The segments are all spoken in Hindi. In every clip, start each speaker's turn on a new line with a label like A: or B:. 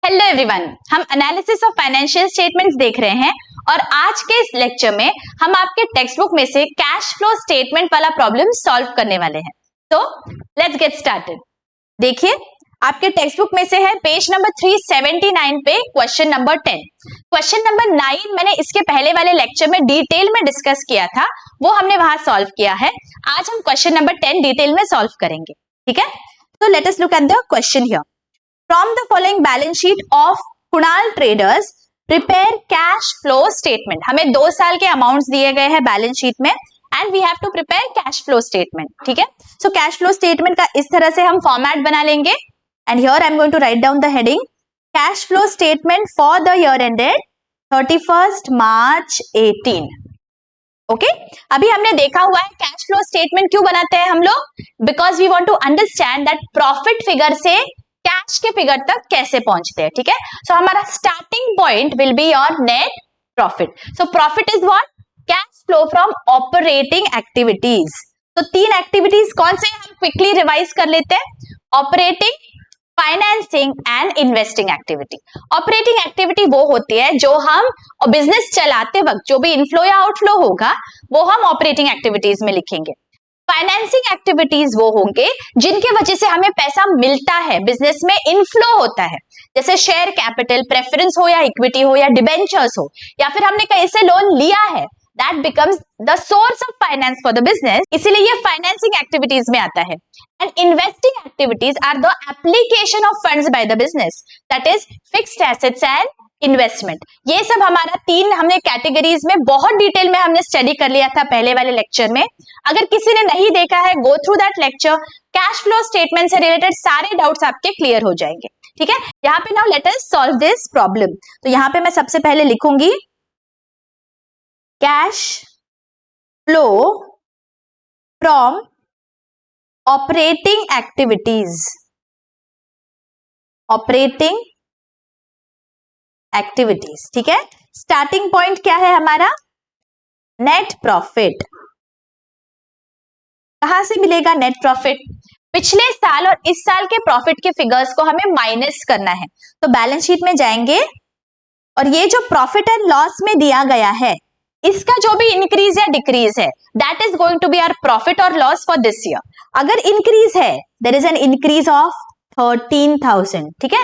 A: हेलो एवरीवन, हम एनालिसिस ऑफ फाइनेंशियल स्टेटमेंट्स देख रहे हैं और आज के इस लेक्चर में हम आपके टेक्स्ट बुक में से कैश फ्लो स्टेटमेंट वाला प्रॉब्लम सॉल्व करने वाले हैं। तो लेट्स गेट स्टार्टेड। देखिए, आपके टेक्स्ट बुक में से है पेज नंबर 379 पे क्वेश्चन नंबर 10। क्वेश्चन नंबर 9 मैंने इसके पहले वाले लेक्चर में डिटेल में डिस्कस किया था, वो हमने वहां सॉल्व किया है। आज हम क्वेश्चन नंबर 10 डिटेल में सॉल्व करेंगे, ठीक है। तो let us look at the question here. From the following balance sheet of Kunal Traders, prepare cash flow statement. हमें 2 साल के अमाउंट्स दिए गए हैं बैलेंस शीट में and we have to prepare cash flow statement. ठीक है, so cash flow statement का इस तरह से हम फॉर्मेट बना लेंगे and here I am going to write down the heading cash flow statement for the year ended 31st March 18. Okay, अभी हमने देखा हुआ है कैश फ्लो स्टेटमेंट क्यों बनाते हैं हम लोग, because we want to understand that profit figure से कैश के फिगर तक कैसे पहुंचते हैं। ठीक है, सो हमारा starting point will be your net profit. So profit is what? Cash flow from operating activities. तो 3 एक्टिविटीज कौन से हम क्विकली रिवाइज कर लेते हैं? Operating, financing and investing activity. Operating activity वो होती है जो हम बिजनेस चलाते वक्त जो भी इनफ्लो या आउटफ्लो होगा वो हम ऑपरेटिंग एक्टिविटीज में लिखेंगे। फाइनेंसिंग एक्टिविटीज वो होंगे जिनके वजह से हमें पैसा मिलता है, बिजनेस में इनफ्लो होता है, जैसे शेयर कैपिटल, प्रेफरेंस हो या इक्विटी हो या डिबेंचर्स हो, या फिर हमने कहीं से लोन लिया है, that becomes the source of finance for the business. इसीलिए ये फाइनेंसिंग एक्टिविटीज में आता है। And investing activities are the application of funds by the business, that is fixed assets and investment. ये सब हमारा 3 हमने कैटेगरीज में बहुत डिटेल में हमने स्टडी कर लिया था पहले वाले लेक्चर में। अगर किसी ने नहीं देखा है, go through that lecture, cash flow statement से रिलेटेड सारे डाउट्स आपके क्लियर हो जाएंगे। ठीक है, यहाँ पे now let us solve this problem. तो यहाँ पे मैं सबसे पहले लिखूंगी cash flow from operating activities. Operating activities, ठीक है। स्टार्टिंग पॉइंट क्या है हमारा? Net profit. कहां से मिलेगा नेट प्रॉफिट? पिछले साल और इस साल के प्रॉफिट के फिगर्स को हमें माइनस करना है। तो बैलेंस शीट में जाएंगे और ये जो प्रॉफिट एंड लॉस में दिया गया है इसका जो भी इंक्रीज या डिक्रीज है that is going to be our profit और लॉस फॉर दिस ईयर। अगर इंक्रीज है there is an increase of 13,000। ठीक है,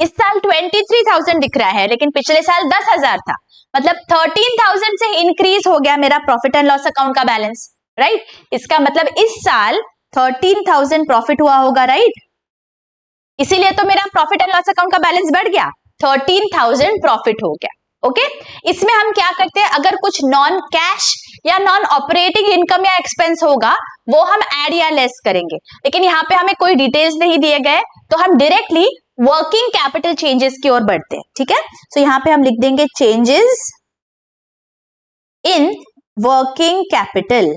A: इस साल 23,000 दिख रहा है लेकिन पिछले साल 10,000 था, मतलब 13,000 से इंक्रीज हो गया मेरा प्रॉफिट एंड लॉस अकाउंट का बैलेंस, राइट। इसका मतलब इस साल 13,000 प्रॉफिट हुआ होगा, राइट। इसीलिए तो मेरा प्रॉफिट एंड लॉस अकाउंट का बैलेंस बढ़ गया, 13,000 प्रॉफिट हो गया। ओके, इसमें हम क्या करते हैं, अगर कुछ नॉन कैश या नॉन ऑपरेटिंग इनकम या एक्सपेंस होगा वो हम ऐड या लेस करेंगे, लेकिन यहाँ पे हमें कोई डिटेल्स नहीं दिए गए तो हम डायरेक्टली वर्किंग कैपिटल चेंजेस की ओर बढ़ते हैं। ठीक है, सो यहां पे हम लिख देंगे चेंजेस इन वर्किंग कैपिटल।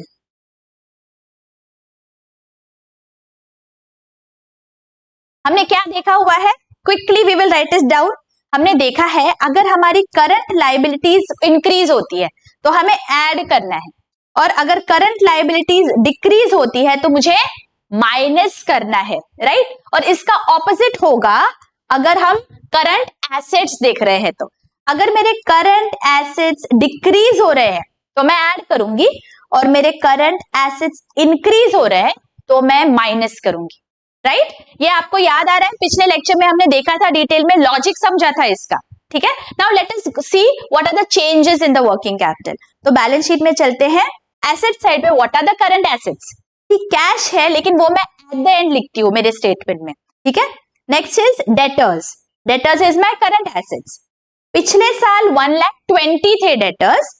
A: हमने क्या देखा हुआ है? Quickly we will write it down. हमने देखा है अगर हमारी करंट लायबिलिटीज इंक्रीज होती है तो हमें ऐड करना है, और अगर करंट लायबिलिटीज डिक्रीज होती है तो मुझे माइनस करना है, राइट। और इसका ऑपोजिट होगा अगर हम करंट एसेट्स देख रहे हैं तो अगर मेरे करंट एसेट्स डिक्रीज हो रहे हैं तो मैं ऐड करूंगी, और मेरे करंट एसेट्स इंक्रीज हो रहे हैं तो मैं माइनस करूंगी, राइट। ये आपको याद आ रहा है, पिछले लेक्चर में हमने देखा था, डिटेल में लॉजिक समझा था इसका। ठीक है, now let us see what are the changes in the working capital. तो बैलेंस शीट में चलते हैं, एसेट साइड पे what are the current assets? Cash है लेकिन वो मैं एट द एंड लिखती हूँ मेरे स्टेटमेंट में। ठीक है, next is debtors. Debtors is my current assets. पिछले साल 1,20,000 थे डेटर्स,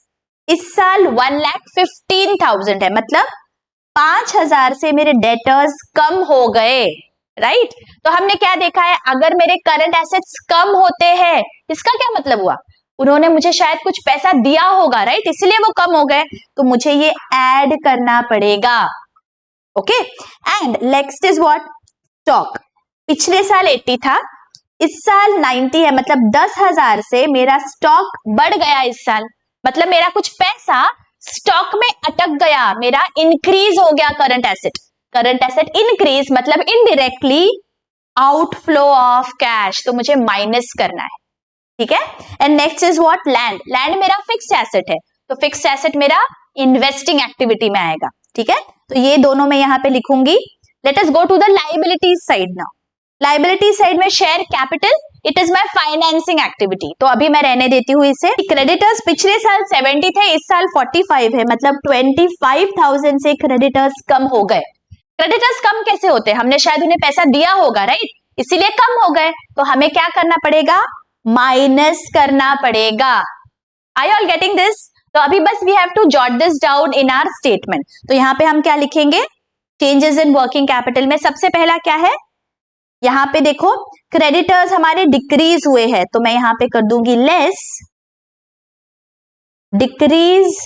A: इस साल 1,15,000 है, मतलब 5,000 से मेरे डेटर्स कम हो गए, राइट। तो हमने क्या देखा है, अगर मेरे करंट एसेट्स कम होते हैं इसका क्या मतलब हुआ? उन्होंने मुझे शायद कुछ पैसा दिया होगा, राइट, इसलिए वो कम हो गए, तो मुझे ये ऐड करना पड़ेगा। Okay, and next is what? Stock. पिछले साल 80 था, इस साल 90 है, मतलब 10,000 से मेरा स्टॉक बढ़ गया इस साल, मतलब मेरा कुछ पैसा स्टॉक में अटक गया, मेरा इंक्रीज हो गया current asset. Current asset increase मतलब इनडायरेक्टली आउटफ्लो ऑफ कैश, तो मुझे माइनस करना है, ठीक है। And next is what, land. Land मेरा फिक्स एसेट है, तो फिक्स एसेट मेरा इन्वेस्टिंग एक्टिविटी में आएगा, ठीक है। तो ये दोनों मैं यहाँ पे लिखूंगी। Let us go to the liabilities side now. Liability side में share capital, it is my financing activity, तो अभी मैं रहने देती हूँ इसे। क्रेडिटर्स पिछले साल 70 थे, इस साल 45 है, मतलब 25,000 से क्रेडिटर्स कम हो गए। क्रेडिटर्स कम कैसे होते हैं, हमने शायद उन्हें पैसा दिया होगा, राइट, इसीलिए कम हो गए, तो हमें क्या करना पड़ेगा, माइनस करना पड़ेगा। Are you all getting this? तो अभी बस we have to jot this down in our statement. तो यहाँ पे हम क्या लिखेंगे, चेंजेस इन वर्किंग कैपिटल में सबसे पहला क्या है, यहाँ पे देखो क्रेडिटर्स हमारे डिक्रीज हुए हैं, तो मैं यहाँ पे कर दूंगी less decrease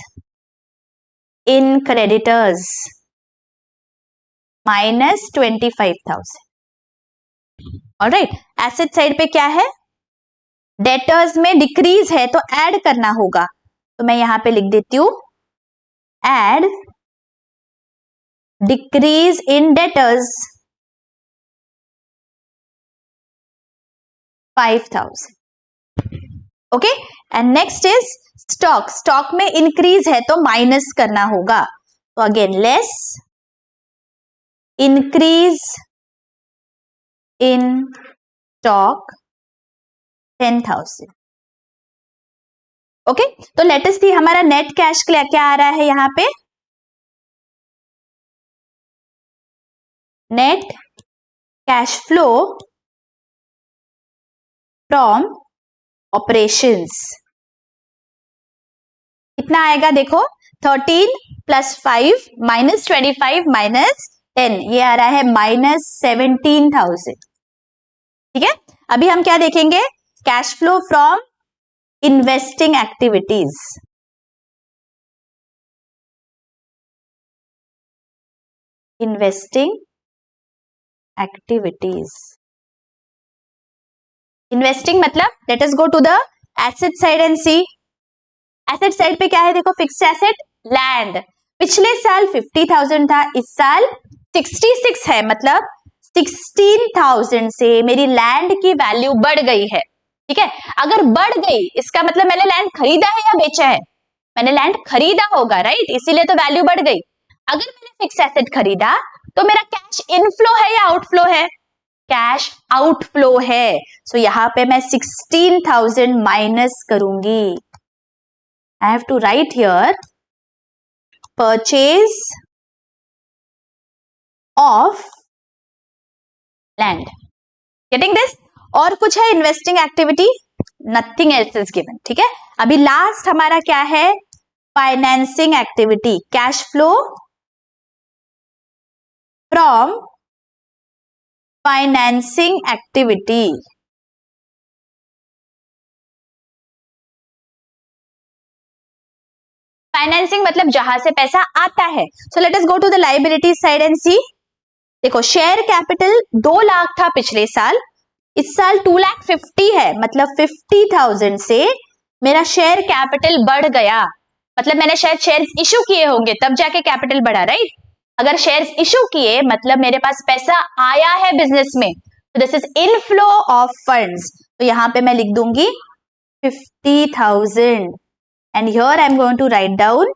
A: in creditors -25,000। Alright, asset side पे क्या है, डेटर्स में डिक्रीज है, तो ऐड करना होगा, तो मैं यहां पे लिख देती हूं add decrease in debtors 5,000। Okay, and next is stock. Stock में इंक्रीज है, तो माइनस करना होगा, तो again less increase in stock 10,000। Okay, तो लेट अस सी हमारा नेट कैश क्या आ रहा है, यहां पे net cash flow from operations कितना आएगा, देखो 13 + 5 -25 -10, ये आ रहा है -17,000, ठीक है। अभी हम क्या देखेंगे, cash flow from investing activities. Investing activities, investing मतलब let us go to the asset side and see. Asset side पे क्या है, देखो फिक्स्ड एसेट लैंड, पिछले साल 50,000 था, इस साल 66 है, मतलब 16,000 से मेरी लैंड की वैल्यू बढ़ गई है, ठीक है। अगर बढ़ गई इसका मतलब मैंने लैंड खरीदा है या बेचा है, मैंने लैंड खरीदा होगा, राइट, इसीलिए तो वैल्यू बढ़ गई। अगर मैंने फिक्स एसेट खरीदा तो मेरा कैश इनफ्लो है या आउटफ्लो है, कैश आउटफ्लो है, सो यहां पे मैं 16,000 माइनस करूंगी। I have to write here purchase of land, getting this. और कुछ है investing activity, nothing else is given, ठीक है। अभी लास्ट हमारा क्या है, financing activity, cash flow from financing activity. Financing मतलब जहां से पैसा आता है। So let us go to the liability side and see. देखो शेयर कैपिटल 2 लाख था पिछले साल, इस साल 2,50,000 है, मतलब 50,000 से मेरा शेयर कैपिटल बढ़ गया, मतलब मैंने शायद शेयर्स इशू किए होंगे तब जाके कैपिटल बढ़ा, राइट। अगर शेयर्स इशू किए मतलब मेरे पास पैसा आया है बिजनेस में, तो this is inflow of funds, तो यहां पे मैं लिख दूंगी 50,000 and here I am going to write down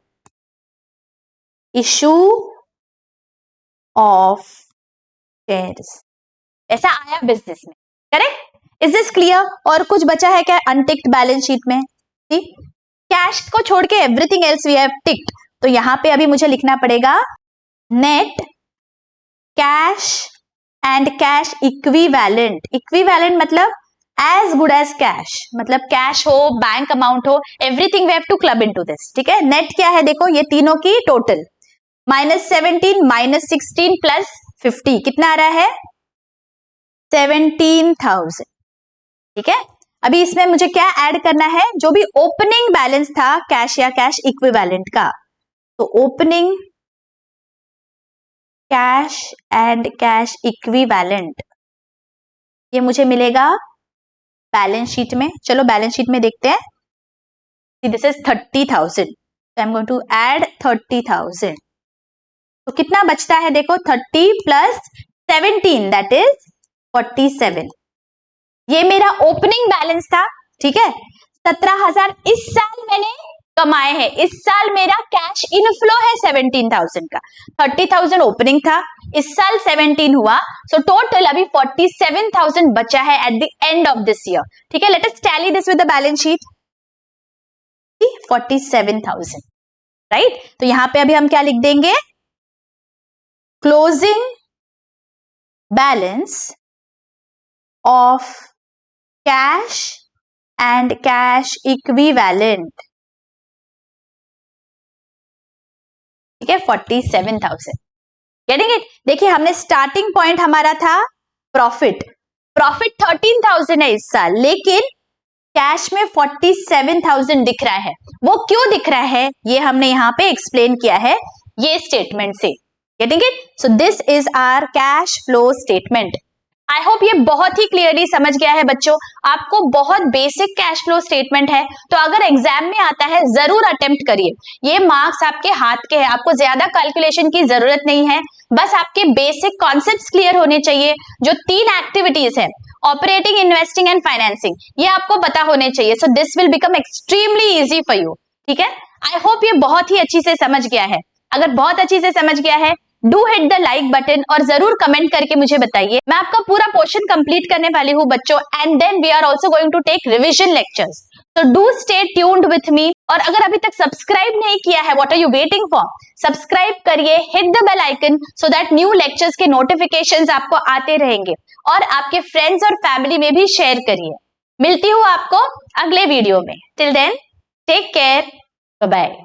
A: issue of shares, ऐसा आया बिजनेस में, करेक्ट। Is this clear? और कुछ बचा है क्या अनटिक्ड बैलेंस शीट में, ठीक, कैश को छोड़ के everything else we have ticked, तो यहां पे अभी मुझे लिखना पड़ेगा net cash and cash equivalent. Equivalent मतलब एज गुड एज कैश, मतलब कैश हो बैंक अमाउंट हो, everything we have to club into this, ठीक है। नेट क्या है, देखो ये तीनों की टोटल -17 -16 + 50 कितना आ रहा है 17,000, ठीक है। अभी इसमें मुझे क्या ऐड करना है, जो भी ओपनिंग बैलेंस था कैश या कैश इक्विवेलेंट का, तो opening cash and cash equivalent ये मुझे मिलेगा बैलेंस शीट में। चलो बैलेंस शीट में देखते हैं। दिस इज 30,000, तो I am going to add 30,000, तो कितना बचता है, देखो 30 + 17 दैट इज 47, ये मेरा ओपनिंग बैलेंस था, ठीक है। 17,000 इस साल मैंने कमाए हैं, इस साल मेरा कैश इनफ्लो है 17,000 का। 30,000 ओपनिंग था, इस साल 17 हुआ, सो टोटल अभी 47,000 बचा है at the end of this year, ठीक है। Let us tally this with the balance sheet. 47,000, right. तो यहां पे अभी हम क्या लिख देंगे, closing balance of cash and cash equivalent, ठीक है, 47,000। Getting it. देखिए हमने स्टार्टिंग पॉइंट हमारा था प्रॉफिट 13,000 है इस साल, लेकिन कैश में 47,000 दिख रहा है। वो क्यों दिख रहा है ये हमने यहां पे एक्सप्लेन किया है ये स्टेटमेंट से। Getting it. So this is our cash flow statement. I hope ये बहुत ही क्लियरली समझ गया है बच्चों। आपको बहुत बेसिक कैश फ्लो स्टेटमेंट है, तो अगर एग्जाम में आता है जरूर अटेम्प्ट करिए। ये मार्क्स आपके हाथ के हैं, आपको ज्यादा कैलकुलेशन की जरूरत नहीं है, बस आपके बेसिक कॉन्सेप्ट्स क्लियर होने चाहिए। जो 3 एक्टिविटीज है, ऑपरेटिंग, इन्वेस्टिंग एंड फाइनेंसिंग, ये आपको पता होने चाहिए। So this will become extremely easy for you, ठीक है। आई होप ये बहुत ही अच्छी से समझ गया है। अगर बहुत अच्छी से समझ गया है, do hit the like button और जरूर कमेंट करके मुझे बताइए। मैं आपका पूरा पोर्शन कंप्लीट करने वाली हूँ बच्चों, and then we are also going to take revision lectures. तो do stay tuned with me. और अगर अभी तक सब्सक्राइब नहीं किया है, what are you waiting for? Subscribe करिए, hit the bell icon so that new lectures के नोटिफिकेशंस आपको आते रहेंगे, और आपके फ्रेंड्स और फैमिली में भी शेयर करिए। मिलती हूँ आपको अगले वीडियो में। Till then take care, bye bye.